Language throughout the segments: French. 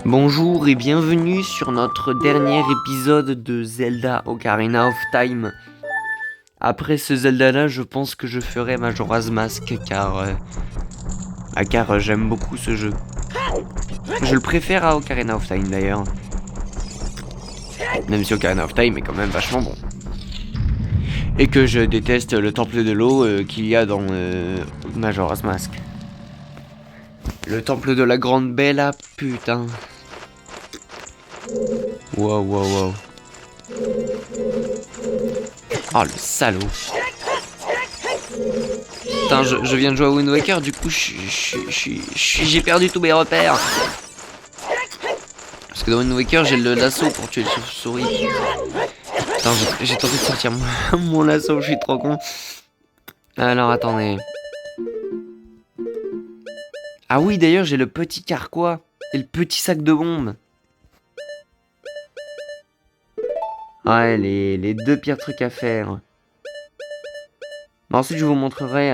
Bonjour et bienvenue sur notre dernier épisode de Zelda Ocarina of Time. Après ce Zelda-là, je pense que je ferai Majora's Mask car j'aime beaucoup ce jeu. Je le préfère à Ocarina of Time d'ailleurs. Même si Ocarina of Time est quand même vachement bon. Et que je déteste le temple de l'eau qu'il y a dans Majora's Mask. Le temple de la grande belle, ah putain. Wow, wow, wow. Oh le salaud. Putain, je viens de jouer à Wind Waker, du coup j'ai perdu tous mes repères. Parce que dans Wind Waker, j'ai le lasso pour tuer les chauves-souris. Putain, j'ai tenté de sortir mon lasso, je suis trop con. Alors attendez. Ah oui, d'ailleurs, j'ai le petit carquois et le petit sac de bombes. Ouais, les deux pires trucs à faire. Ensuite, je vous montrerai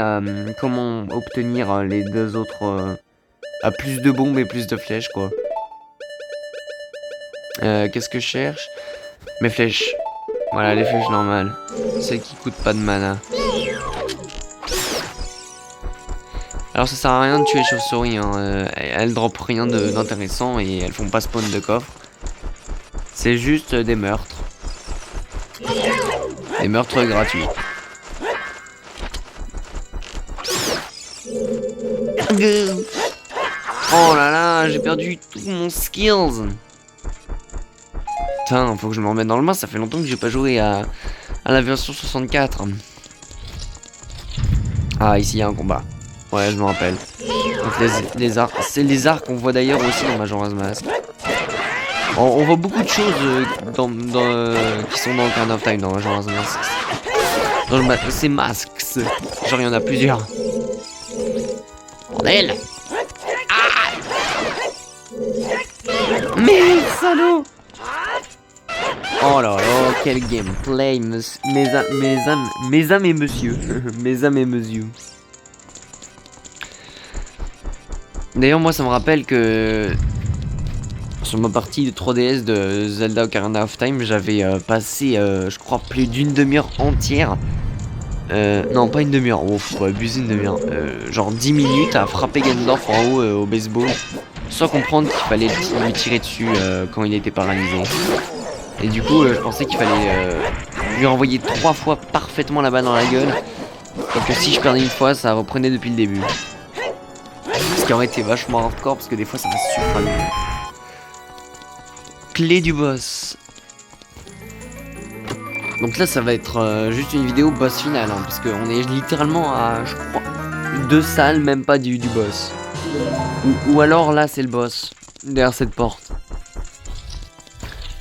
comment obtenir les deux autres... à plus de bombes et plus de flèches, quoi. Qu'est-ce que je cherche? Mes flèches. Voilà, les flèches normales. Celles qui coûtent pas de mana. Alors, ça sert à rien de tuer les chauves-souris. Hein. Elles droppent rien d'intéressant et elles font pas spawn de coffre. C'est juste des meurtres. Des meurtres gratuits. Oh là là, j'ai perdu tout mon skills. Putain, faut que je me remette dans le bain, ça fait longtemps que j'ai pas joué à la version 64. Ah, ici il y a un combat. Ouais, je me rappelle. Donc les arcs, c'est les arcs qu'on voit d'ailleurs aussi dans Majora's Mask. On voit beaucoup de choses qui sont dans Ocarina of Time dans Majora's Mask. C'est Masks. Genre il y en a plusieurs. Bordel! Ah! Mais salaud! Oh là là, quel gameplay, mes âmes et monsieur. Mes âmes et monsieur. D'ailleurs, moi, ça me rappelle que sur ma partie de 3DS de Zelda Ocarina of Time, j'avais passé, je crois, plus d'une demi-heure entière. Non, pas une demi-heure, oh, faut abuser une demi-heure. Genre 10 minutes à frapper Ganondorf en haut au baseball, sans comprendre qu'il fallait lui tirer dessus quand il était paralysé. Et du coup, je pensais qu'il fallait lui renvoyer 3 fois parfaitement la balle dans la gueule. Et que si je perdais une fois, ça reprenait depuis le début. Ce qui aurait été vachement hardcore parce que des fois ça passe super vite. Clé du boss. Donc là, ça va être juste une vidéo boss finale. Hein, parce qu'on est littéralement à, je crois, 2 salles, même pas du boss. Ou alors là, c'est le boss. Derrière cette porte.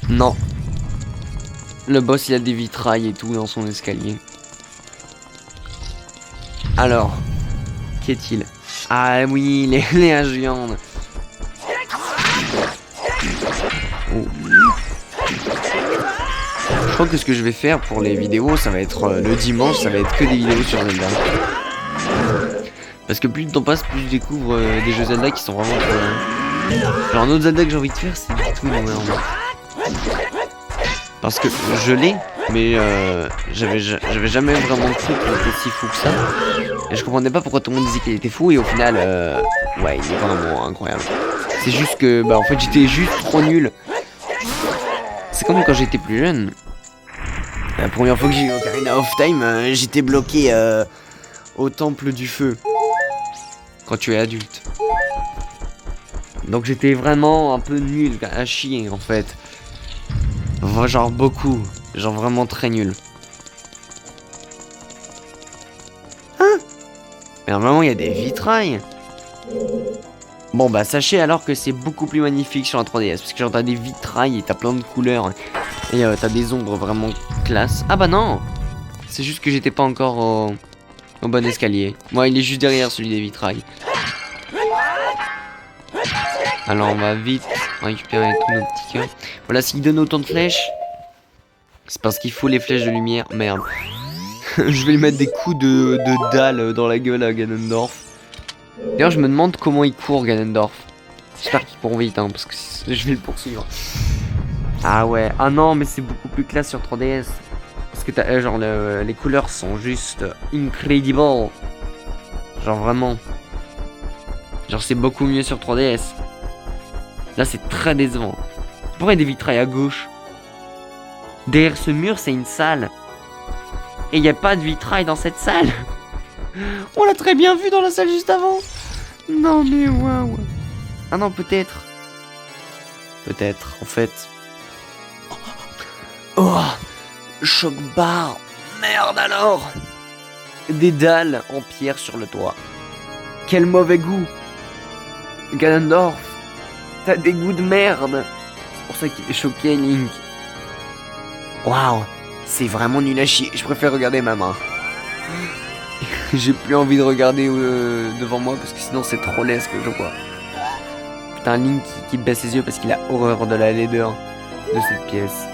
Non. Le boss il a des vitrailles et tout dans son escalier. Alors, qu'est-il? Ah oui, les géants. Oh. Je crois que ce que je vais faire pour les vidéos, ça va être le dimanche, ça va être que des vidéos sur Zelda. Parce que plus le temps passe, plus je découvre des jeux Zelda qui sont vraiment trop bien. Alors un autre Zelda que j'ai envie de faire, c'est Between Worlds. Parce que je l'ai, mais j'avais jamais vraiment cru qu'il était si fou que ça. Et je comprenais pas pourquoi tout le monde disait qu'il était fou, et au final, ouais, il est vraiment incroyable. C'est juste que, bah en fait, j'étais juste trop nul. C'est comme quand j'étais plus jeune. La première fois que j'ai eu Ocarina of Time, j'étais bloqué au temple du feu. Quand tu es adulte. Donc j'étais vraiment un peu nul, à chier en fait. Genre beaucoup. Genre vraiment très nul. Hein? Mais normalement il y a des vitrailles. Bon bah sachez alors que c'est beaucoup plus magnifique sur la 3DS. Parce que genre t'as des vitrailles et t'as plein de couleurs. Et t'as des ombres vraiment classe. Ah bah non! C'est juste que j'étais pas encore au bon escalier. Moi il est juste derrière celui des vitrailles. Alors on va vite récupérer tous nos petits cœurs. Voilà, s'il donne autant de flèches, c'est parce qu'il faut les flèches de lumière. Merde. Je vais lui mettre des coups de dalle dans la gueule à Ganondorf. D'ailleurs je me demande comment il court Ganondorf. J'espère qu'ils pourront vite, hein, parce que je vais le poursuivre. Ah ouais, ah non, mais c'est beaucoup plus classe sur 3DS. Parce que t'as, genre, les couleurs sont juste incredible. Genre vraiment. Genre c'est beaucoup mieux sur 3DS. Là c'est très décevant. Pourquoi il y a des vitrails à gauche? Derrière ce mur c'est une salle. Et il n'y a pas de vitrail dans cette salle. On l'a très bien vu dans la salle juste avant. Non mais waouh. Ah non peut-être. Peut-être en fait. Oh, choc bar. Merde alors. Des dalles en pierre sur le toit. Quel mauvais goût. Ganondorf, t'as des goûts de merde. C'est pour ça qu'il est choqué, Link. Waouh, c'est vraiment nul à chier. Je préfère regarder ma main. J'ai plus envie de regarder devant moi parce que sinon c'est trop laid ce que je vois. Putain, Link qui baisse les yeux parce qu'il a horreur de la laideur de cette pièce.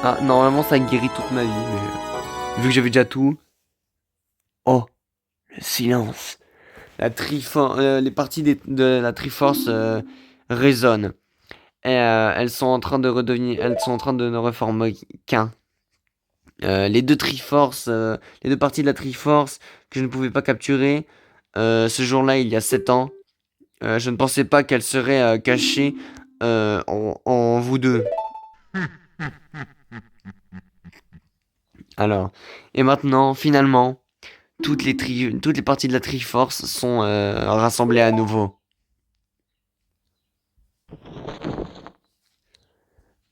Ah, normalement ça guérit toute ma vie, mais vu que j'avais déjà tout. Oh, le silence. Les parties de la Triforce résonnent. Et, elles sont en train de redevenir, elles sont en train de ne reformer qu'un. Les deux Triforce, les deux parties de la Triforce que je ne pouvais pas capturer ce jour-là, il y a 7 ans. Je ne pensais pas qu'elles seraient cachées en vous deux. Alors, et maintenant, finalement, toutes les parties de la Triforce sont rassemblées à nouveau.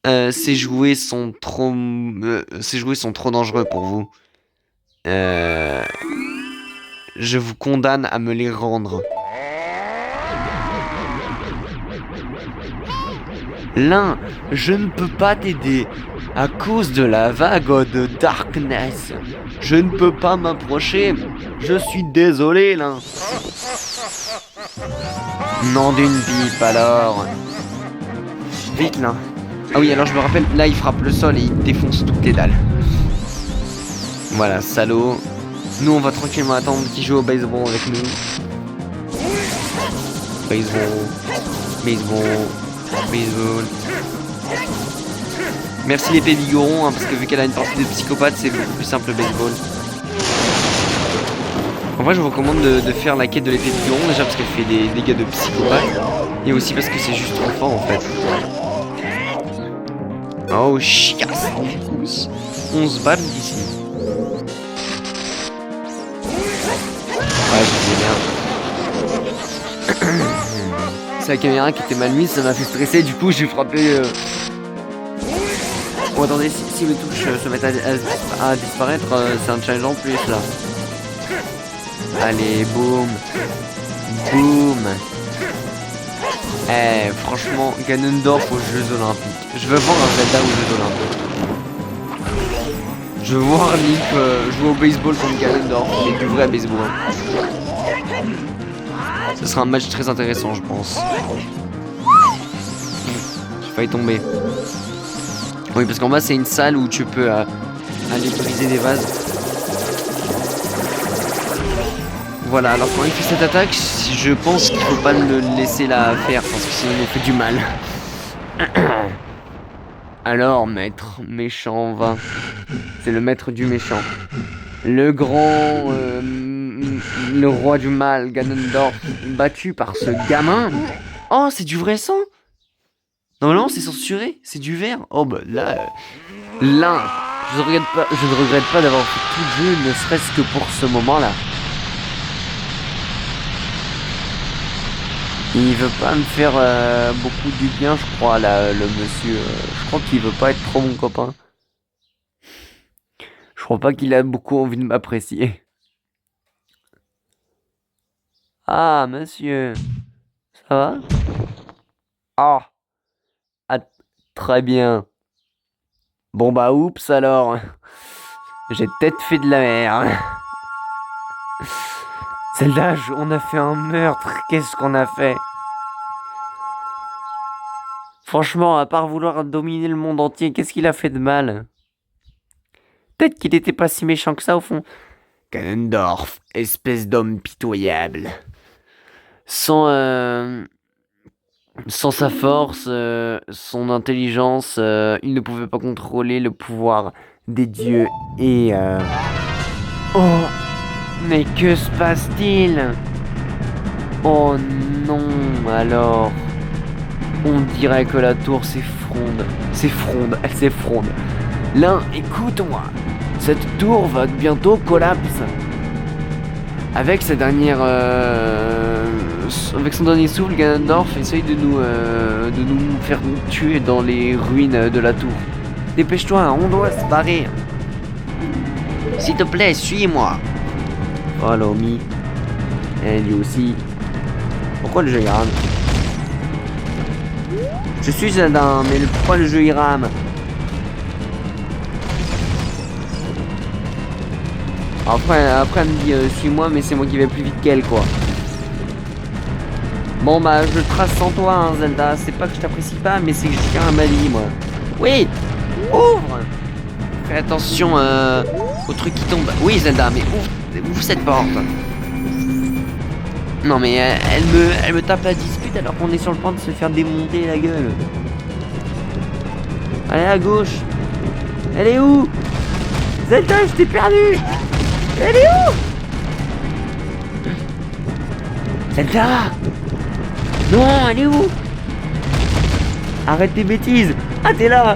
Ces jouets sont trop dangereux pour vous. Je vous condamne à me les rendre. L'un, je ne peux pas t'aider à cause de la vague de Darkness. Je ne peux pas m'approcher. Je suis désolé, l'un. Nom d'une pipe alors. Vite, l'un. Ah oui, alors je me rappelle, là il frappe le sol et il défonce toutes les dalles. Voilà, salaud. Nous on va tranquillement attendre qu'il joue au baseball avec nous. Baseball. Merci l'épée Vigoron, hein, parce que vu qu'elle a une partie de psychopathe, c'est beaucoup plus simple le baseball. En vrai, je vous recommande de faire la quête de l'épée Vigoron, déjà parce qu'elle fait des dégâts de psychopathe, et aussi parce que c'est juste trop fort en fait. Oh chiasse. 11 balles d'ici. Ouais, je sais bien. C'est la caméra qui était mal mise, ça m'a fait stresser, du coup j'ai frappé... Oh attendez, si mes touches se mettent à disparaître, c'est un challenge en plus là. Allez, boum. Boum. Eh, franchement, Ganondorf aux Jeux Olympiques. Je veux voir un Zelda aux Jeux Olympiques. Je veux voir Link jouer au baseball contre Ganondorf, mais du vrai baseball. Ce sera un match très intéressant, je pense. J'ai failli tomber. Oui, parce qu'en bas, c'est une salle où tu peux aller briser des vases. Voilà, alors quand il fait cette attaque, je pense qu'il faut pas le laisser la faire, parce que sinon il fait du mal. Alors, maître méchant va. C'est le maître du méchant. Le grand... le roi du mal, Ganondorf, battu par ce gamin. Oh, c'est du vrai sang. Normalement, c'est censuré, c'est du verre. Oh bah là... Là, je ne regrette pas d'avoir fait tout le jeu, ne serait-ce que pour ce moment-là. Il veut pas me faire beaucoup du bien, je crois, là, le monsieur. Je crois qu'il veut pas être trop mon copain. Je crois pas qu'il a beaucoup envie de m'apprécier. Ah, monsieur. Ça va? Ah. Ah, très bien. Bon bah, oups alors. J'ai peut-être fait de la merde. Zelda, on a fait un meurtre. Qu'est-ce qu'on a fait? Franchement, à part vouloir dominer le monde entier, qu'est-ce qu'il a fait de mal? Peut-être qu'il était pas si méchant que ça au fond. Ganondorf, espèce d'homme pitoyable. Sans, sans sa force, son intelligence, il ne pouvait pas contrôler le pouvoir des dieux et... Oh, mais que se passe-t-il? Oh non, alors... On dirait que la tour elle s'effronde. L'un, écoute-moi, cette tour va bientôt collapse. Avec sa dernière, avec son dernier souffle, Ganondorf essaye de nous faire tuer dans les ruines de la tour. Dépêche-toi, on doit se barrer. S'il te plaît, suis-moi. Follow me. Et lui aussi. Pourquoi le jeu il rame? Je suis Zelda, mais pourquoi le jeu il rame? Après elle me dit suis-moi, mais c'est moi qui vais plus vite qu'elle, quoi. Bon bah je trace sans toi, hein, Zelda. C'est pas que je t'apprécie pas, mais c'est que je tiens à ma vie, moi. Oui, ouvre. Fais attention au truc qui tombe. Oui, Zelda, mais ouvre cette porte. Non mais elle me tape la dispute alors qu'on est sur le point de se faire démonter la gueule. Allez à gauche. Elle est où? Zelda, je t'ai perdu. Elle est où? Zelda. Non, elle est où? Arrête tes bêtises. Ah, t'es là.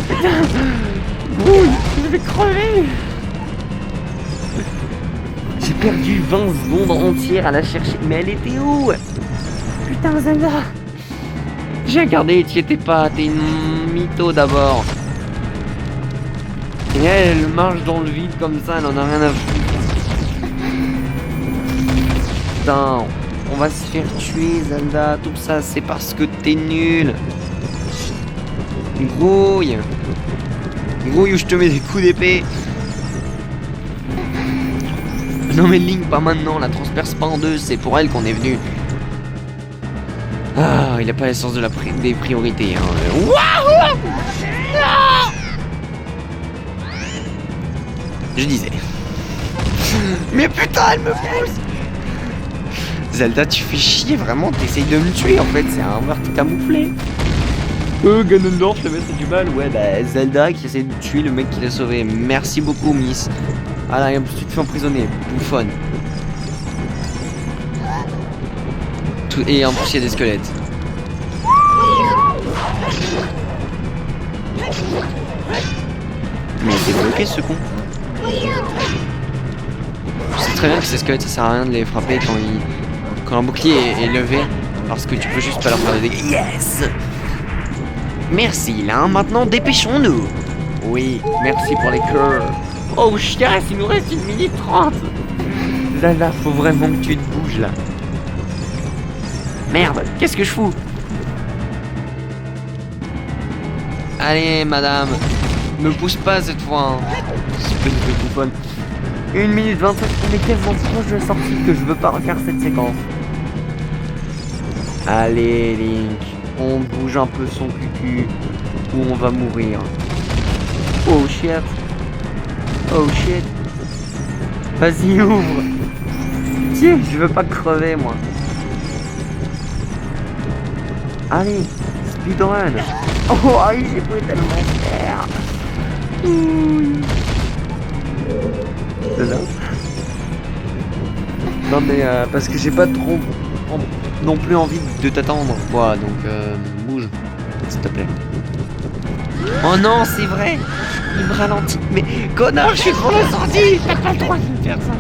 Putain. Ouh, je vais crever. J'ai perdu 20 secondes entières à la chercher. Mais elle était où? Putain, Zelda. J'ai regardé, t'y étais pas. T'es une mytho d'abord. Et elle marche dans le vide comme ça, elle en a rien à foutre. Putain, on va se faire tuer, Zelda. Tout ça, c'est parce que t'es nul. Grouille. Grouille ou je te mets des coups d'épée. Non mais Link, pas maintenant, la transperce pas en deux, c'est pour elle qu'on est venu. Ah, il a pas l'essence de des priorités, hein. Waouh! Non! Je disais. Mais putain, elle me pousse! Zelda, tu fais chier, vraiment, t'essayes de me tuer en fait, c'est un meurtre camouflé. Ganondorf, le maître du mal, ouais, bah Zelda qui essaie de tuer le mec qui l'a sauvé. Merci beaucoup, Miss. Ah là, et en plus tu te fais emprisonner, bouffonne. Et en plus il y a des squelettes. Mais il est bloqué ce con. Je sais très bien que ces squelettes ça sert à rien de les frapper quand un bouclier est levé. Parce que tu peux juste pas leur faire des dégâts. Yes! Merci là, maintenant dépêchons-nous. Oui, merci pour les cœurs. Oh chiasse, il nous reste 1 minute 30. Là, faut vraiment que tu te bouges là. Merde, qu'est-ce que je fous? Allez, madame, me pousse pas cette fois. Hein. Espèce de bouffonne. 1 minute 25, on est tellement proche de la sortie que je veux pas refaire cette séquence. Allez, Link, on bouge un peu son cucu ou on va mourir. Oh shit. Oh shit. Vas-y, ouvre. Tiens, je veux pas crever, moi. Allez, speedrun. Oh, aïe, j'ai pris tellement cher. C'est là. Non mais parce que j'ai pas trop non plus envie de t'attendre, quoi. Donc bouge, s'il te plaît. Oh non, c'est vrai. Il me ralentit. Mais connard, je suis trop la sortie. T'as pas le droit de me faire ça.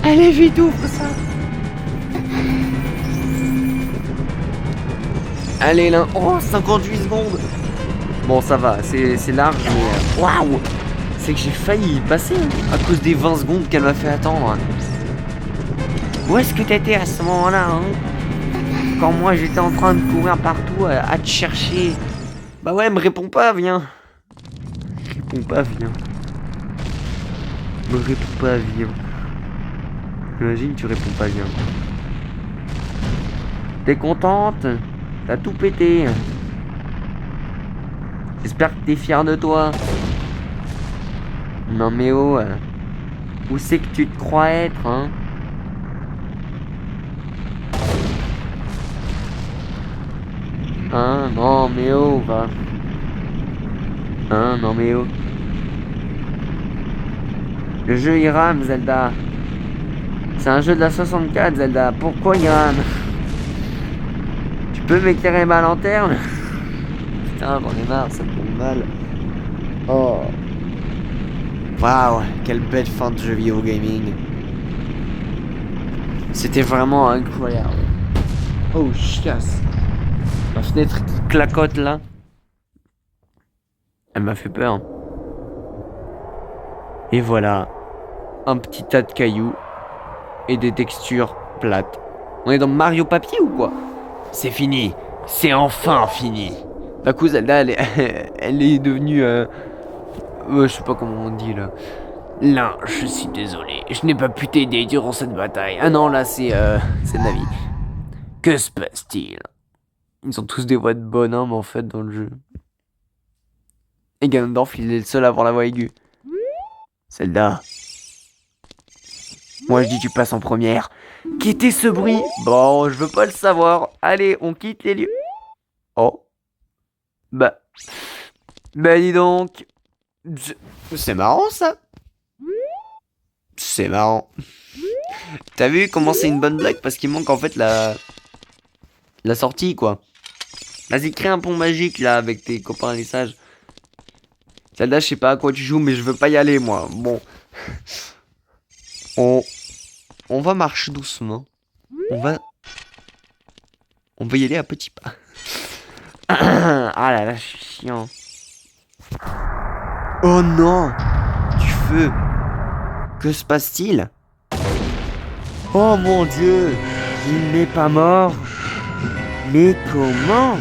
Allez vite, ouvre ça. Allez là. Oh, 58 secondes. Bon, ça va, c'est large, mais waouh. C'est que j'ai failli y passer hein, à cause des 20 secondes qu'elle m'a fait attendre. Où est-ce que t'étais à ce moment-là hein? Quand moi j'étais en train de courir partout à te chercher. Bah ouais, me réponds pas, viens. Réponds pas, viens. Me réponds pas, viens. Imagine, tu réponds pas, viens. T'es contente? T'as tout pété. J'espère que t'es fier de toi. Non mais oh, où c'est que tu te crois être, hein? Hein, non, mais oh, va. Hein, non, mais oh. Le jeu il rame, Zelda. C'est un jeu de la 64, Zelda. Pourquoi il rame? Tu peux m'éclairer ma lanterne? Putain, j'en ai marre, ça me fait mal. Oh. Waouh, quelle belle fin de jeu vidéo gaming. C'était vraiment incroyable. Oh, chiasse. Ma fenêtre qui clacote là. Elle m'a fait peur. Et voilà. Un petit tas de cailloux. Et des textures plates. On est dans Mario Papier ou quoi? C'est fini. C'est enfin fini. D'un coup, Zelda, elle est devenue... je sais pas comment on dit là. Là, je suis désolé. Je n'ai pas pu t'aider durant cette bataille. Ah non, là, c'est Navi. Que se passe-t-il? Ils ont tous des voix de bonhomme en fait dans le jeu. Et Ganondorf, il est le seul à avoir la voix aiguë. Zelda. Moi je dis tu passes en première. Quittez ce bruit. Bon, je veux pas le savoir. Allez, on quitte les lieux. Oh. Bah dis donc. C'est marrant ça. C'est marrant. T'as vu comment c'est une bonne blague? Parce qu'il manque en fait la sortie quoi. Vas-y, crée un pont magique là avec tes copains les sages. Zelda, je sais pas à quoi tu joues, mais je veux pas y aller moi. Bon. On va marcher doucement. On va y aller à petits pas. Ah là là, je suis chiant. Oh non! Du feu! Que se passe-t-il? Oh mon Dieu! Il n'est pas mort! Mais comment?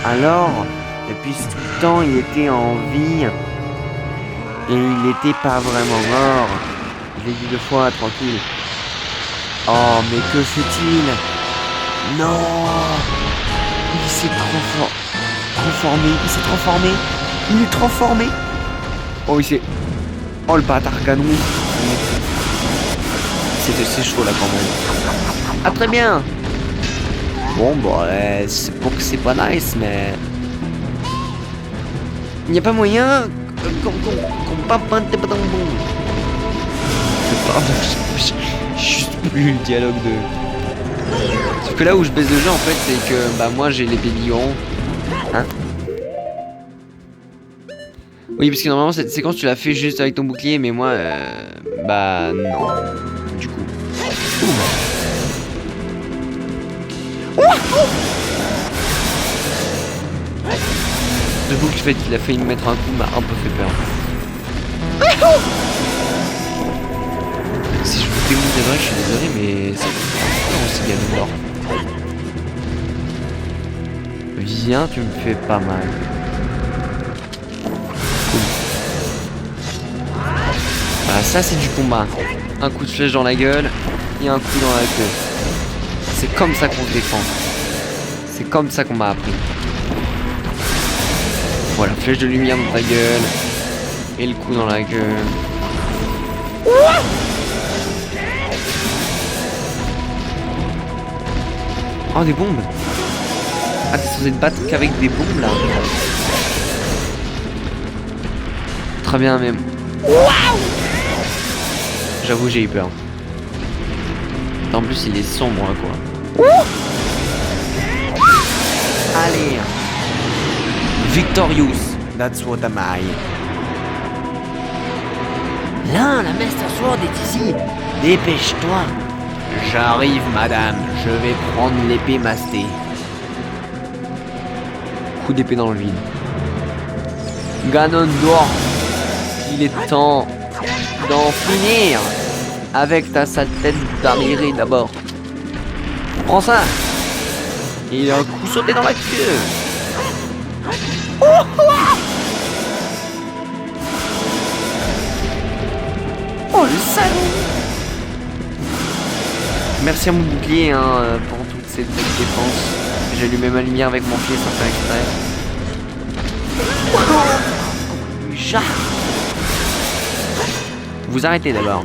Alors, depuis tout le temps, il était en vie. Et il n'était pas vraiment mort. Je l'ai dit 2 fois, tranquille. Oh, mais que fait-il? Non! Il s'est transformé. Il s'est transformé. Il est transformé. Oh, il s'est... Oh, le bâtard canon. C'est chaud, là, quand même. Ah, très bien. Bon, bah, c'est pour que c'est pas nice, mais... Il n'y a pas moyen qu'on pas pinte pas dans le bon. Pardon, je juste plus le dialogue de... Sauf que là où je baisse le jeu, en fait, c'est que, bah, moi, j'ai l'épée billon. Hein? Oui, parce que normalement, cette séquence, tu l'as fait juste avec ton bouclier, mais moi, bah, non. Du coup... J'avoue que le fait qu'il a failli me mettre un coup m'a un peu fait peur. Si je vous démonte des vrais, je suis désolé, mais c'est pas aussi Ganondorf. Viens, tu me fais pas mal. Cool. Voilà, ça c'est du combat. Un coup de flèche dans la gueule et un coup dans la queue. C'est comme ça qu'on se défend. C'est comme ça qu'on m'a appris. Voilà, flèche de lumière dans ta gueule. Et le coup dans la gueule. Oh, des bombes. Ah, t'es censé te battre qu'avec des bombes, là. Très bien, même. J'avoue, j'ai eu peur. En plus, il est sombre, hein, quoi. Allez. Victorious. That's what am I. Là, la Master Sword est ici. Dépêche-toi. J'arrive, madame. Je vais prendre l'épée mastée. Coup d'épée dans le vide. Ganondorf. Il est temps d'en finir. Avec ta sale tête d'arriéré d'abord. Prends ça. Et un coup sauté dans la queue. Oh, le salaud. Merci à mon bouclier hein, pour toute cette belle défense. J'ai allumé ma lumière avec mon pied sans faire exprès. Chat. Vous arrêtez d'abord.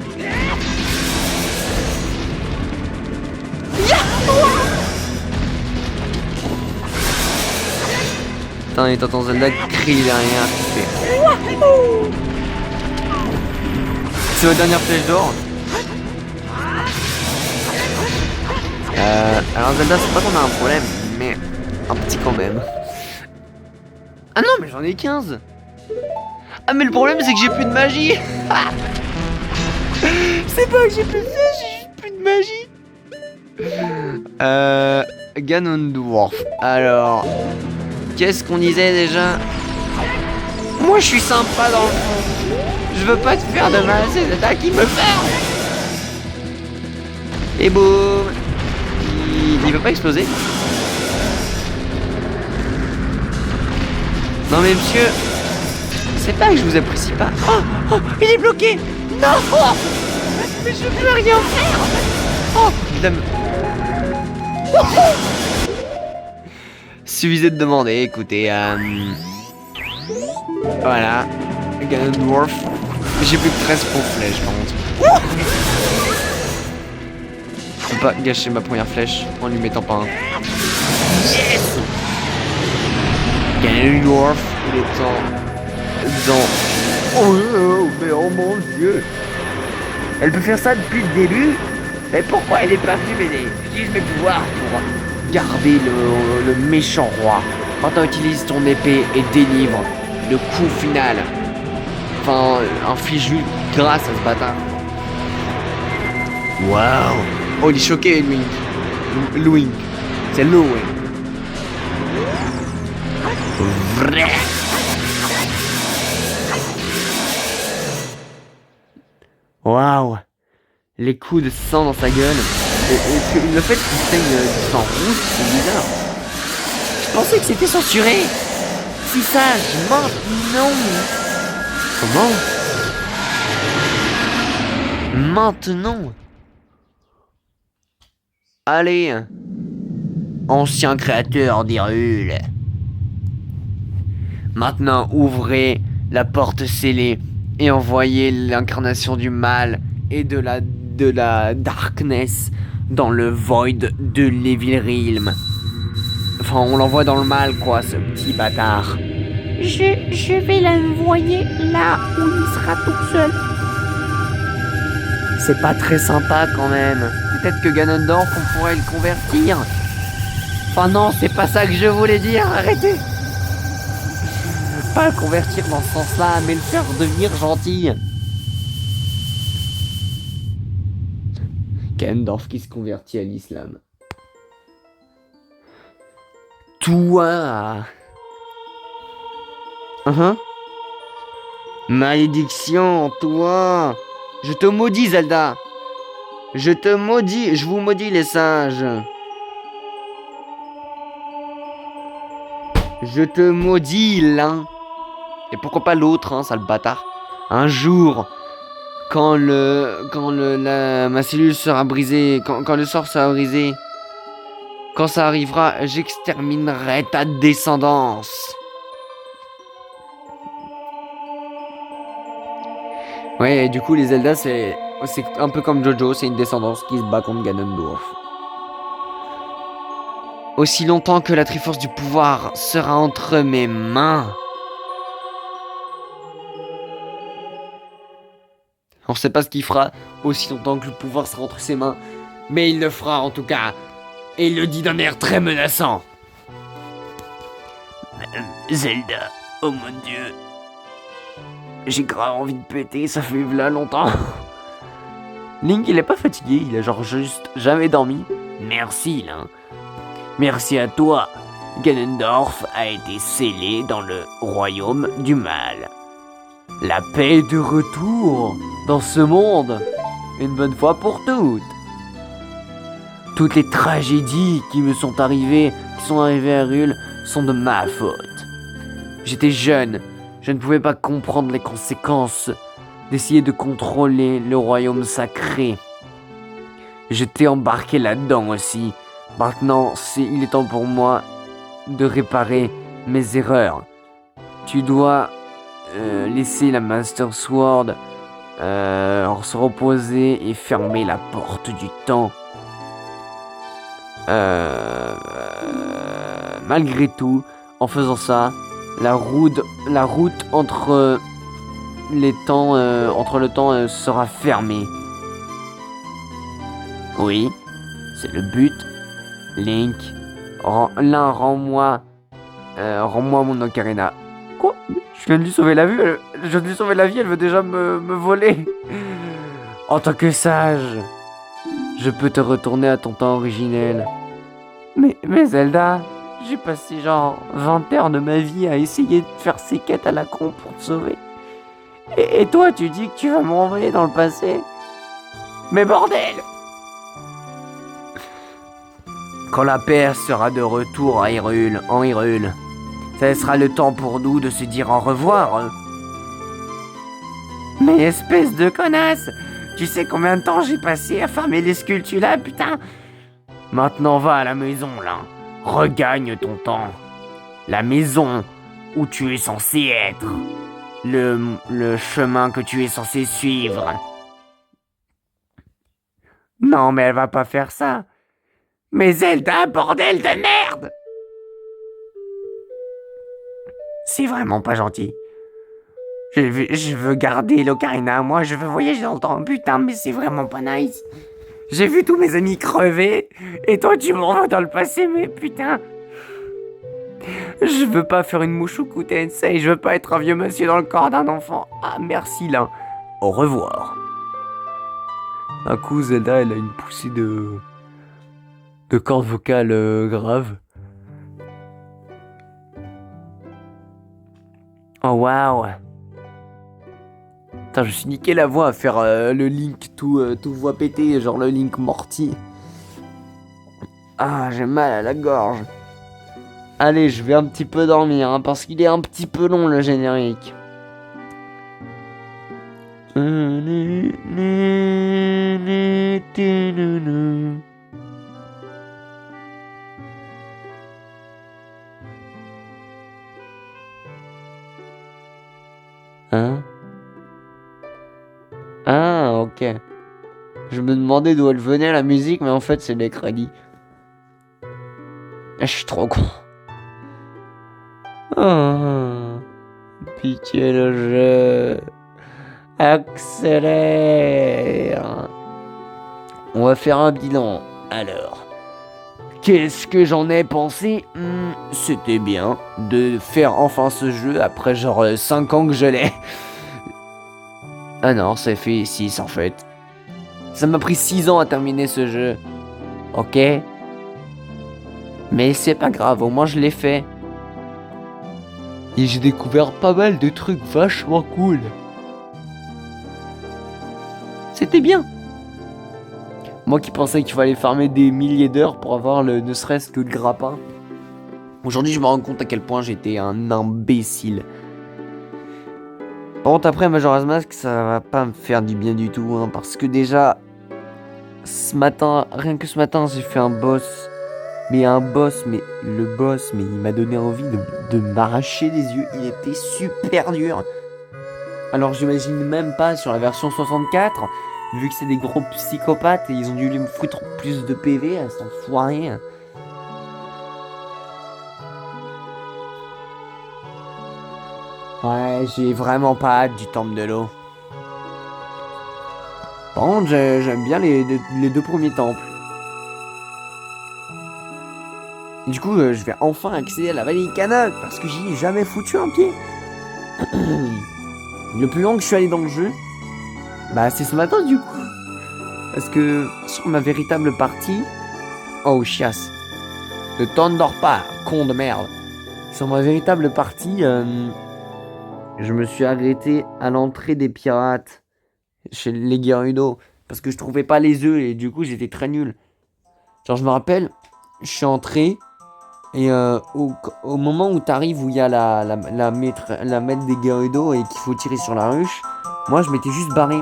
Putain, et t'entends Zelda crier derrière. C'est votre dernière flèche d'or. Alors Zelda, c'est pas qu'on a un problème, mais un petit quand même. Ah non, mais j'en ai 15. Ah mais le problème c'est que j'ai plus de magie. C'est pas que j'ai plus de flèches, j'ai juste plus de magie. Ganondorf. Alors, qu'est-ce qu'on disait déjà? Moi je suis sympa dans le fond. Je veux pas te faire de mal, c'est Zelda qui me fait. Et boum. Il veut pas exploser. Non mais monsieur, c'est pas que je vous apprécie pas. Oh, il est bloqué. Non. Oh, mais je peux rien faire. Oh, putain. Suffisait de demander, écoutez, voilà, Ganondorf. J'ai plus que 13 pour flèches par contre. Je peux pas gâcher ma première flèche en lui mettant pas un. Yes. Ganondorf, il est dans... Oh mais oh mon dieu. Elle peut faire ça depuis le début. Mais pourquoi elle est pas venue m'aider? J'utilise mes pouvoirs pour garder le méchant roi. Maintenant utilise ton épée et délivre le coup final. Enfin, inflige-lui grâce à ce bâtard. Waouh. Oh, il est choqué, Link. Link. C'est Link. Vrai. Waouh. Les coups de sang dans sa gueule. Et le fait qu'il saigne du sang rouge, c'est bizarre. Je pensais que c'était censuré. Si sage, maintenant. Comment? Maintenant. Allez. Ancien créateur d'Hyrule. Maintenant, ouvrez la porte scellée et envoyez l'incarnation du mal et de la darkness dans le void de l'Evil Realm. Enfin, on l'envoie dans le mal, quoi, ce petit bâtard. Je vais l'envoyer là où il sera tout seul. C'est pas très sympa quand même. Peut-être que Ganondorf, on pourrait le convertir. Enfin non, c'est pas ça que je voulais dire, arrêtez. Pas le convertir dans ce sens-là, mais le faire devenir gentil. Ganondorf qui se convertit à l'islam. Toi. Malédiction, toi. Je te maudis, Zelda. Je te maudis, je vous maudis les singes. Je te maudis l'un. Et pourquoi pas l'autre, hein, sale bâtard. Un jour, quand ma cellule sera brisée, quand le sort sera brisé, quand ça arrivera, j'exterminerai ta descendance. Ouais, et du coup, les Zelda, c'est un peu comme Jojo, c'est une descendance qui se bat contre Ganondorf. Aussi longtemps que la Triforce du pouvoir sera entre mes mains. On sait pas ce qu'il fera aussi longtemps que le pouvoir sera entre ses mains, mais il le fera en tout cas. Et il le dit d'un air très menaçant. Zelda, oh mon dieu. J'ai grave envie de péter, ça fait là longtemps. Link, il est pas fatigué, il a genre juste jamais dormi. Merci, là. Merci à toi. Ganondorf a été scellé dans le royaume du mal. La paix est de retour dans ce monde, une bonne fois pour toutes. Toutes les tragédies qui sont arrivées à Hyrule sont de ma faute. J'étais jeune, je ne pouvais pas comprendre les conséquences d'essayer de contrôler le royaume sacré. J'étais embarqué là-dedans aussi. Maintenant, il est temps pour moi de réparer mes erreurs. Tu dois laisser la Master Sword se reposer et fermer la porte du temps. Malgré tout, en faisant ça, la route entre les temps, entre le temps sera fermée. Oui, c'est le but. Link, rends-moi mon ocarina. Quoi? Je viens de lui sauver la vie, elle veut déjà me voler. En tant que sage, je peux te retourner à ton temps originel. Mais Zelda, j'ai passé genre 20 heures de ma vie à essayer de faire ces quêtes à la con pour te sauver. Et toi, tu dis que tu vas me renvoyer dans le passé? Mais bordel! Quand la paix sera de retour à Hyrule, ça sera le temps pour nous de se dire au revoir. Mais espèce de connasse! Tu sais combien de temps j'ai passé à farmer les sculptures là, putain? Maintenant va à la maison, là. Regagne ton temps. La maison où tu es censé être. Le chemin que tu es censé suivre. Non, mais elle va pas faire ça. Mais Zelda, bordel de merde! C'est vraiment pas gentil. Je veux garder l'ocarina à moi, je veux voyager dans le temps. Putain, mais c'est vraiment pas nice. J'ai vu tous mes amis crever, et toi tu me renvoies dans le passé, mais putain. Je veux pas faire une Mushoku Tensei, je veux pas être un vieux monsieur dans le corps d'un enfant. Ah, merci là. Au revoir. Un coup, Zelda, elle a une poussée de cordes vocales graves. Oh waouh. Putain, je me suis niqué la voix à faire le Link tout voix pété, genre le Link Morty. Ah, j'ai mal à la gorge. Allez, je vais un petit peu dormir, hein, parce qu'il est un petit peu long le générique. Hein? Ah, ok. Je me demandais d'où elle venait la musique, mais en fait c'est les crédits. Je suis trop con. Oh, pitié le jeu. Accélère. On va faire un bilan. Alors, qu'est-ce que j'en ai pensé? C'était bien de faire enfin ce jeu après genre 5 ans que je l'ai. Ah non, ça fait 6 en fait. Ça m'a pris 6 ans à terminer ce jeu. Ok? Mais c'est pas grave, au moins je l'ai fait. Et j'ai découvert pas mal de trucs vachement cool. C'était bien. Moi qui pensais qu'il fallait farmer des milliers d'heures pour avoir ne serait-ce que le grappin. Aujourd'hui, je me rends compte à quel point j'étais un imbécile. Par contre, après Majora's Mask, ça va pas me faire du bien du tout. Hein, parce que déjà, ce matin, rien que ce matin, j'ai fait un boss. Mais le boss, il m'a donné envie de m'arracher les yeux. Il était super dur. Alors j'imagine même pas sur la version 64, vu que c'est des gros psychopathes et ils ont dû lui foutre plus de PV à s'enfoirer. Ouais, j'ai vraiment pas hâte du temple de l'eau. Par contre, j'aime bien les 2 premiers temples. Du coup, je vais enfin accéder à la vallée Ikana parce que j'y ai jamais foutu un pied. Le plus long que je suis allé dans le jeu, bah c'est ce matin du coup. Parce que sur ma véritable partie... Oh chiasse. Ne t'endors pas, con de merde. Sur ma véritable partie, je me suis arrêté à l'entrée des pirates. Chez les Gerudo. Parce que je trouvais pas les œufs et du coup j'étais très nul. Genre je me rappelle, je suis entré... Et au moment où t'arrives, où il y a la maître des Gerudo et qu'il faut tirer sur la ruche, moi je m'étais juste barré.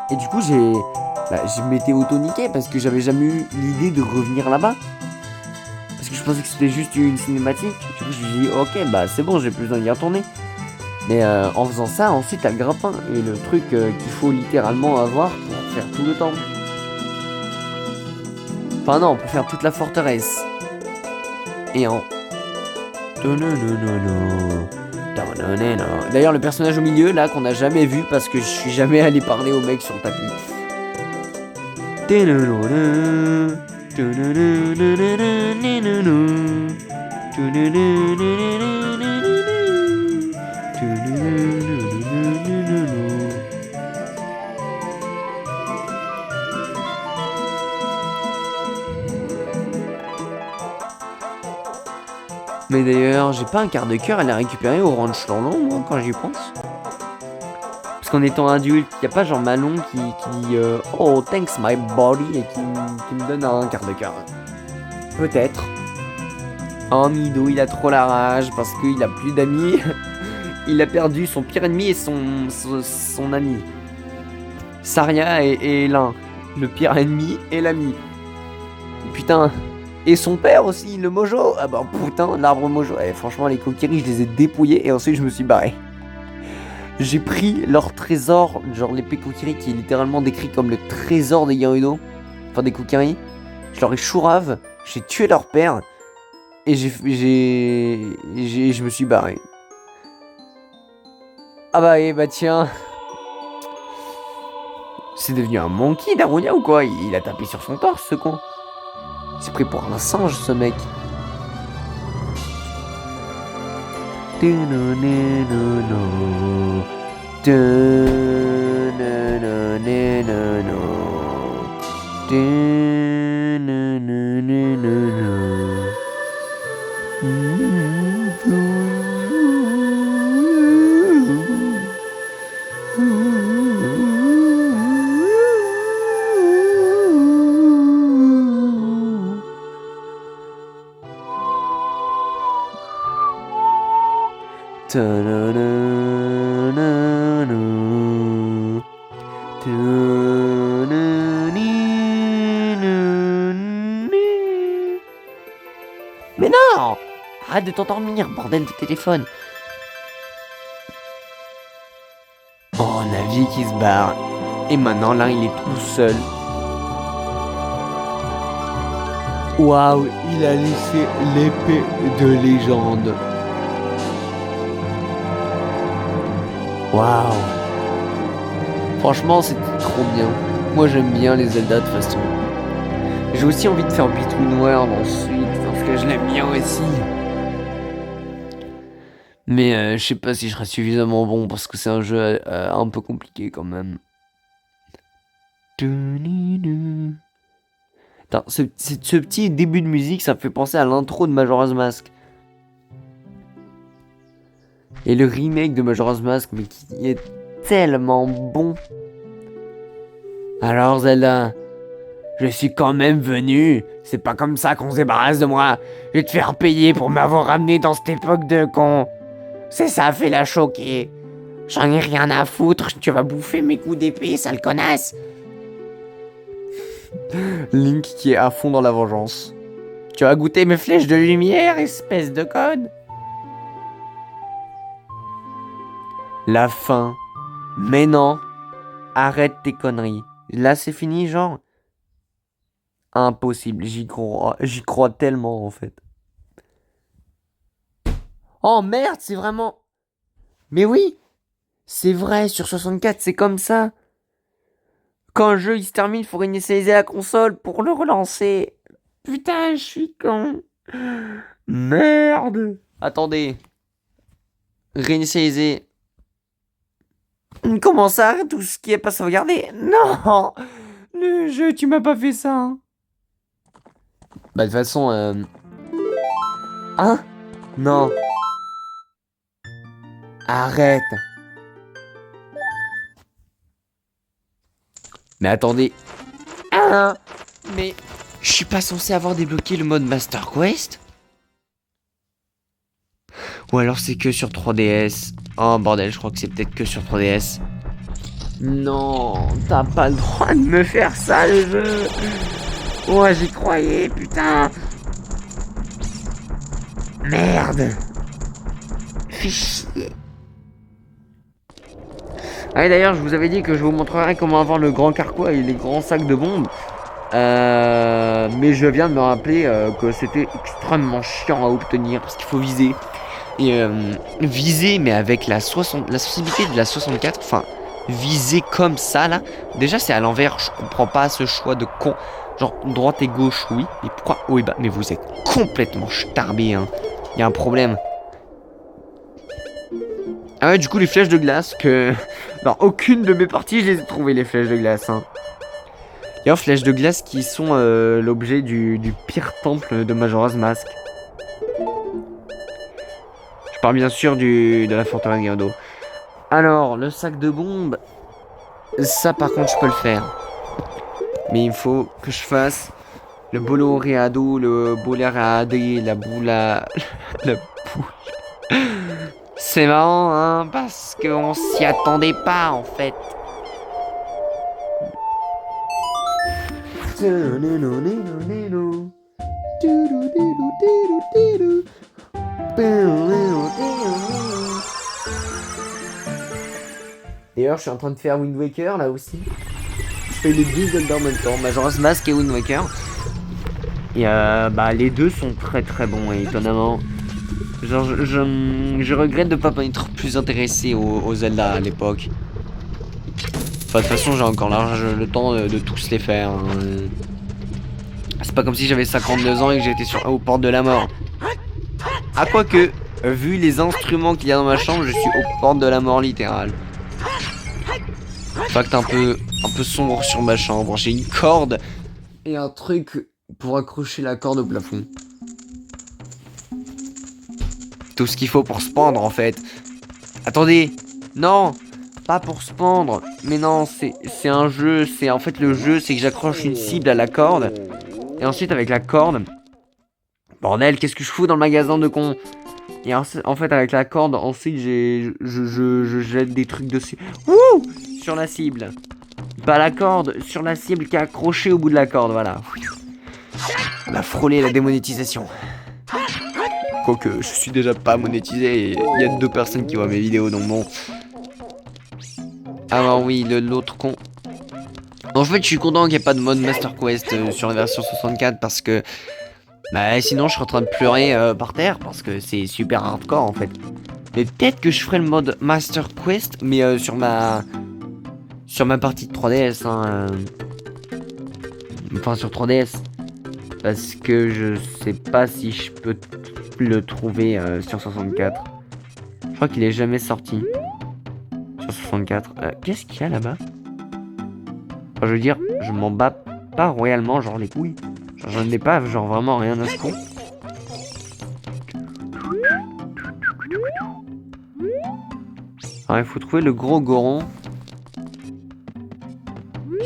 Et du coup je m'étais auto-niqué parce que j'avais jamais eu l'idée de revenir là-bas. Parce que je pensais que c'était juste une cinématique. Du coup je me suis dit ok bah c'est bon, j'ai plus besoin d'y retourner. Mais en faisant ça, ensuite t'as le grappin. Et le truc qu'il faut littéralement avoir pour faire tout le temple. Enfin non, pour faire toute la forteresse. Et en... D'ailleurs, le personnage au milieu, là, qu'on n'a jamais vu parce que je suis jamais allé parler au mec sur le tapis. Mais d'ailleurs, j'ai pas un quart de cœur à la récupérer au ranch Lorlon, moi, quand j'y pense. Parce qu'en étant adulte, y a pas genre Malon qui dit oh, thanks my body et qui me donne un quart de cœur. Peut-être. Oh, Mido, il a trop la rage parce qu'il a plus d'amis. Il a perdu son pire ennemi et son ami. Saria est l'un. Le pire ennemi et l'ami. Putain. Et son père aussi, le Mojo. Ah bah putain, l'arbre Mojo. Franchement, les Kokiri, je les ai dépouillés et ensuite je me suis barré. J'ai pris leur trésor, genre l'épée Kokiri qui est littéralement décrit comme le trésor des Gerudo. Enfin des Kokiri. Je leur ai chourave, j'ai tué leur père. Et je me suis barré. Ah bah tiens. C'est devenu un monkey Darunia ou quoi? Il a tapé sur son torse ce con. Il s'est pris pour un singe ce mec. Mais non! Arrête de t'endormir, bordel de téléphone. Oh, Navi qui se barre. Et maintenant, là, il est tout seul. Waouh, il a laissé l'épée de légende. Waouh. Franchement, c'était trop bien. Moi, j'aime bien les Zelda de toute façon. J'ai aussi envie de faire Between Worlds ensuite, parce que je l'aime bien aussi. Mais je sais pas si je serai suffisamment bon, parce que c'est un jeu un peu compliqué quand même. Attends, ce petit début de musique, ça me fait penser à l'intro de Majora's Mask. Et le remake de Majora's Mask, mais qui est tellement bon. Alors Zelda, je suis quand même venu. C'est pas comme ça qu'on se débarrasse de moi. Je vais te faire payer pour m'avoir ramené dans cette époque de con. C'est ça, fais-la choquer. J'en ai rien à foutre, tu vas bouffer mes coups d'épée, sale connasse. Link qui est à fond dans la vengeance. Tu vas goûter mes flèches de lumière, espèce de conne. La fin. Mais non. Arrête tes conneries. Là, c'est fini, genre. Impossible. J'y crois tellement, en fait. Oh merde, c'est vraiment... Mais oui. C'est vrai, sur 64, c'est comme ça. Quand un jeu il se termine, il faut réinitialiser la console pour le relancer. Putain, je suis con. Merde. Attendez. Réinitialiser. Comment ça? Tout ce qui est pas sauvegardé? Non! Le jeu, tu m'as pas fait ça. Hein? Bah, de toute façon, Hein? Non. Arrête. Mais attendez. Ah! Mais je suis pas censé avoir débloqué le mode Master Quest? Ou alors c'est que sur 3DS? Oh bordel, je crois que c'est peut-être que sur 3DS. Non, t'as pas le droit de me faire ça, le jeu. Ouais, j'y croyais, putain. Merde. Fais chier. Ah, d'ailleurs, je vous avais dit que je vous montrerai comment avoir le grand carquois et les grands sacs de bombes. Mais je viens de me rappeler que c'était extrêmement chiant à obtenir parce qu'il faut viser. Et viser, mais avec la sensibilité de la 64, enfin, viser comme ça, là. Déjà, c'est à l'envers, je comprends pas ce choix de con. Genre, droite et gauche, oui. Mais pourquoi haut et bas? Mais vous êtes complètement starbé, hein. Y a un problème. Ah ouais, du coup, les flèches de glace, que... Dans aucune de mes parties, je les ai trouvées, les flèches de glace, hein. D'ailleurs, flèches de glace qui sont l'objet du pire temple de Majora's Mask. Je parle bien sûr de la forteresse Gerudo. Alors, le sac de bombes, ça par contre je peux le faire. Mais il faut que je fasse le bolo reado, le boleradé, la boula... la boule. C'est marrant, hein, parce qu'on s'y attendait pas en fait. D'ailleurs, je suis en train de faire Wind Waker là aussi. Je fais les deux Zelda en même temps, Majora's Mask et Wind Waker. Et bah les deux sont très très bons, et étonnamment. Genre, je regrette de pas être plus intéressé aux Zelda à l'époque. Enfin, de toute façon, j'ai encore large le temps de tous les faire, hein. C'est pas comme si j'avais 52 ans et que j'étais aux portes de la mort. Ah, quoique, vu les instruments qu'il y a dans ma chambre, je suis aux portes de la mort littérale. Fact un peu sombre sur ma chambre. J'ai une corde et un truc pour accrocher la corde au plafond. Tout ce qu'il faut pour se pendre en fait. Attendez, non, pas pour se pendre. Mais non, c'est un jeu. C'est en fait le jeu, c'est que j'accroche une cible à la corde. Et ensuite avec la corde... Bordel, qu'est-ce que je fous dans le magasin de con? Et en fait avec la corde, ensuite je jette des trucs dessus. Wouh! Sur la cible. Pas la corde, sur la cible qui est accrochée au bout de la corde, voilà. On a frôlé la démonétisation. Quoique, je suis déjà pas monétisé et il y a 2 personnes qui voient mes vidéos, donc bon. Alors oui, l'autre con. En fait, je suis content qu'il n'y ait pas de mode Master Quest sur la version 64 parce que... Bah sinon, je serais en train de pleurer par terre parce que c'est super hardcore en fait. Mais peut-être que je ferai le mode Master Quest, mais sur ma partie de 3DS, hein, enfin sur 3DS, parce que je sais pas si je peux le trouver sur 64. Je crois qu'il est jamais sorti sur 64. Qu'est-ce qu'il y a là-bas? Enfin, je veux dire, je m'en bats pas royalement, genre les couilles. Genre, j'en ai pas, genre vraiment rien à ce con. Alors, il faut trouver le gros Goron.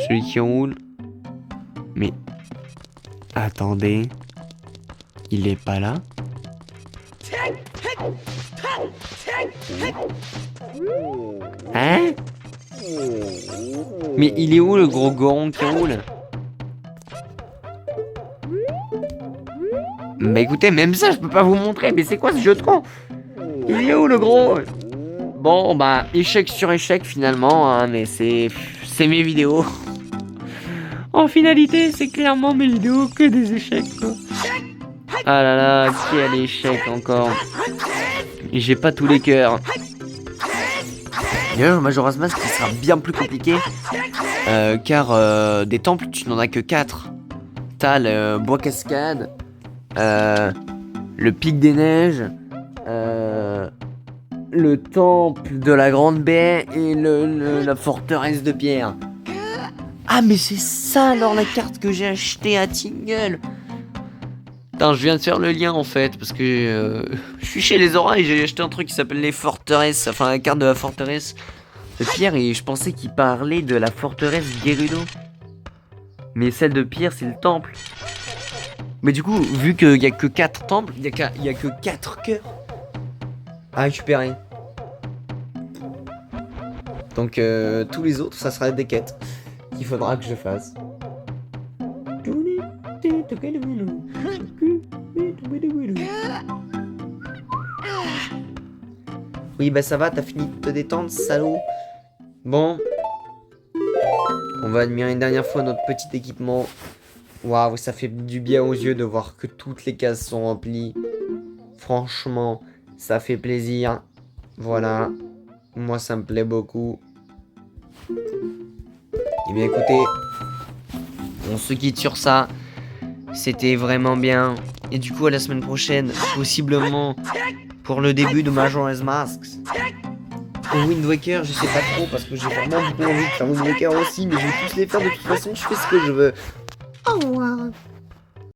Celui qui roule. Mais... Attendez. Il est pas là? Hein? Mais il est où le gros Goron qui roule? Bah écoutez, même ça je peux pas vous montrer. Mais c'est quoi ce jeu de con? Il est où le gros? Bon bah échec sur échec finalement, hein, mais c'est mes vidéos. En finalité, c'est clairement mes vidéos que des échecs quoi. Ah là là, quel échec encore. J'ai pas tous les cœurs. D'ailleurs, Majora's Mask qui sera bien plus compliqué. Car des temples, tu n'en as que 4. T'as le bois cascade, le pic des neiges, le temple de la grande baie et la forteresse de pierre. Ah mais c'est ça alors la carte que j'ai achetée à Tingle. Putain, je viens de faire le lien en fait, parce que je suis chez les Aura et j'ai acheté un truc qui s'appelle les forteresses, enfin la carte de la forteresse de pierre, et je pensais qu'il parlait de la forteresse Gerudo. Mais celle de pierre c'est le temple. Mais du coup, vu qu'il n'y a que 4 temples, il n'y a que 4 cœurs à récupérer. Donc tous les autres, ça sera des quêtes qu'il faudra que je fasse. Oui, bah ça va, t'as fini de te détendre, salaud. Bon. On va admirer une dernière fois notre petit équipement. Waouh, ça fait du bien aux yeux de voir que toutes les cases sont remplies. Franchement, Ça fait plaisir. Voilà. Moi, ça me plaît beaucoup. Eh bien, écoutez, on se quitte sur ça. C'était vraiment bien. Et du coup, à la semaine prochaine, possiblement pour le début de Majora's Mask. Pour Wind Waker, je sais pas trop parce que j'ai vraiment beaucoup envie de faire Wind Waker aussi, mais je vais tous les faire de toute façon, je fais ce que je veux. Au revoir.